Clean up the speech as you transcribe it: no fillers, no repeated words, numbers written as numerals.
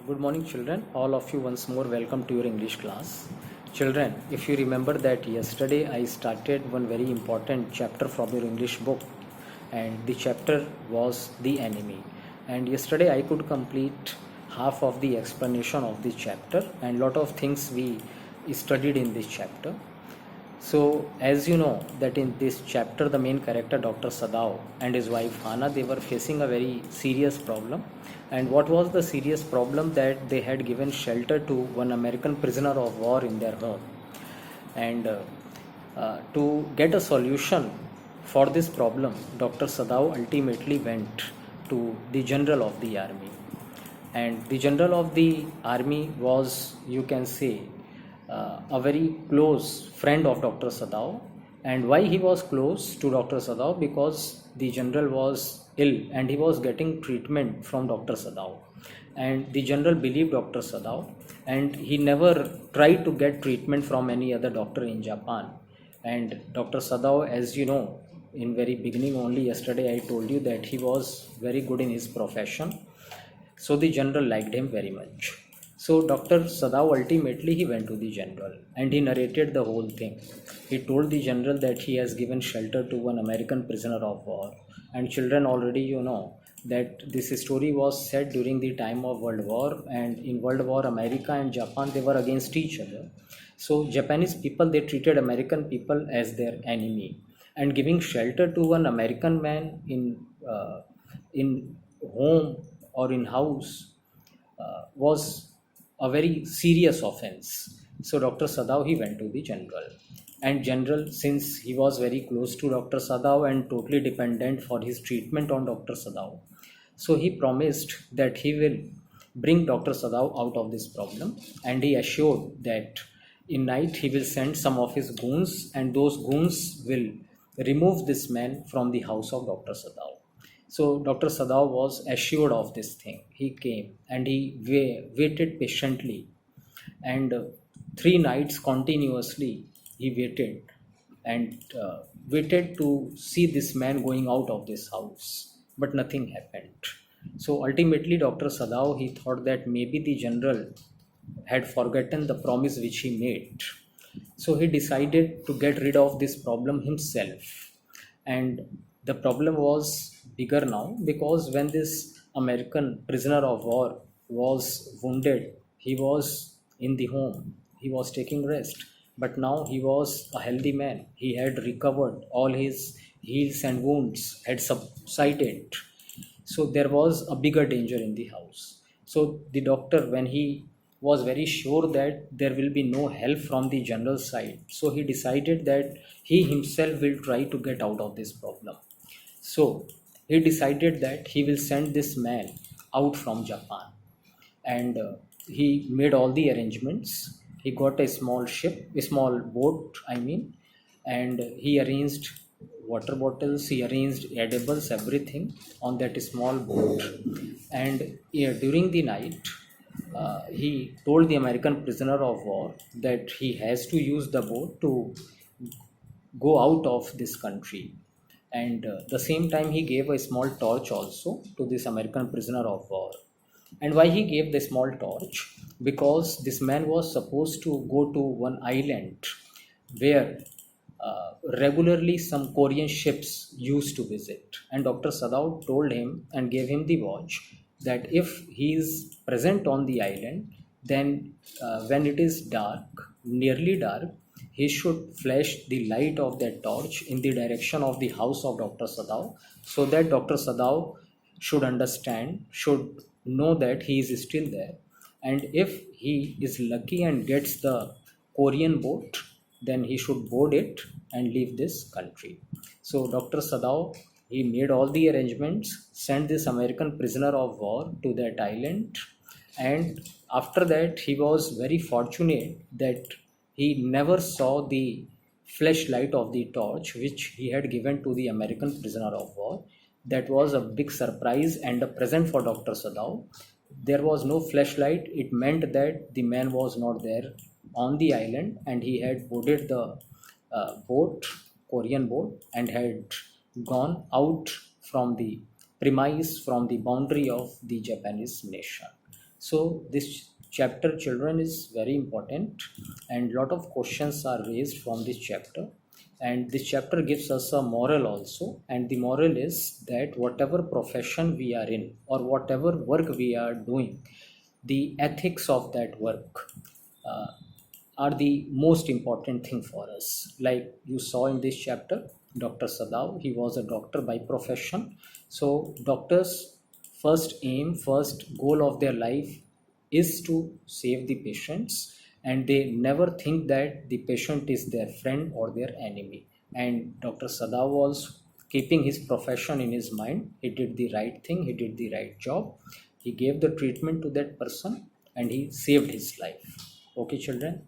Good morning, children. All of you, once more, welcome to your English class. Children, if you remember that yesterday I started one very important chapter from your English book, and the chapter was the enemy. And yesterday I could complete half of the explanation of the chapter, and lot of things we studied in this chapter. So, as you know, that in this chapter, the main character, Dr. Sadao, and his wife Hana, they were facing a very serious problem. And what was the serious problem? That they had given shelter to one American prisoner of war in their home. And to get a solution for this problem, Dr. Sadao ultimately went to the general of the army. And the general of the army was, you can say, a very close friend of Dr. Sadao. And why he was close to Dr. Sadao? Because the general was ill and he was getting treatment from Dr. Sadao. And the general believed Dr. Sadao, and he never tried to get treatment from any other doctor in Japan. And Dr. Sadao, as you know, in very beginning only yesterday I told you that he was very good in his profession. So the general liked him very much. So Dr. Sadao ultimately he went to the general and he narrated the whole thing. He told the general that he has given shelter to one American prisoner of war. And children, already you know that this story was set during the time of World War, and in World War America and Japan, they were against each other. So Japanese people, they treated American people as their enemy, and giving shelter to one American man in home or in house was a very serious offense. So Dr. Sadao he went to the general, and general, since he was very close to Dr. Sadao and totally dependent for his treatment on Dr. Sadao, so he promised that he will bring Dr. Sadao out of this problem, and he assured that in night he will send some of his goons, and those goons will remove this man from the house of Dr. Sadao. So Dr. Sadao was assured of this thing. He came and he waited patiently, and 3 nights continuously he waited and waited to see this man going out of this house, but nothing happened. So ultimately, Dr. Sadao he thought that maybe the general had forgotten the promise which he made. So he decided to get rid of this problem himself. And the problem was bigger now, because when this American prisoner of war was wounded, he was in the home, he was taking rest. But now he was a healthy man. He had recovered, all his heals and wounds had subsided. So there was a bigger danger in the house. So the doctor, when he was very sure that there will be no help from the general side, so he decided that he himself will try to get out of this problem. So he decided that he will send this man out from Japan, and he made all the arrangements. He got a small ship, a small boat, I mean, and he arranged water bottles, he arranged edibles, everything on that small boat. And yeah, during the night, he told the American prisoner of war that he has to use the boat to go out of this country. And the same time he gave a small torch also to this American prisoner of war. And why he gave the small torch? Because this man was supposed to go to one island where regularly some Korean ships used to visit. And Dr. Sadao told him and gave him the watch that if he is present on the island, then when it is dark, nearly dark, he should flash the light of that torch in the direction of the house of Dr. Sadao, so that Dr. Sadao should understand, should know that he is still there. And if he is lucky and gets the Korean boat, then he should board it and leave this country. So Dr. Sadao he made all the arrangements, sent this American prisoner of war to that island, and after that he was very fortunate that he never saw the flashlight of the torch which he had given to the American prisoner of war. That was a big surprise and a present for Dr. Sadao. There was no flashlight. It meant that the man was not there on the island, and he had boarded the boat, Korean boat, and had gone out from the premise, from the boundary of the Japanese nation. So this chapter, children, is very important, and lot of questions are raised from this chapter. And this chapter gives us a moral also, and the moral is that whatever profession we are in or whatever work we are doing, the ethics of that work uh, are the most important thing for us. Like you saw in this chapter, Dr. Sadav, he was a doctor by profession. So doctors' first aim, first goal of their life is to save the patients, and they never think that the patient is their friend or their enemy. And Dr. Sadav was keeping his profession in his mind. He did the right thing, he did the right job, he gave the treatment to that person, and he saved his life. Okay, children.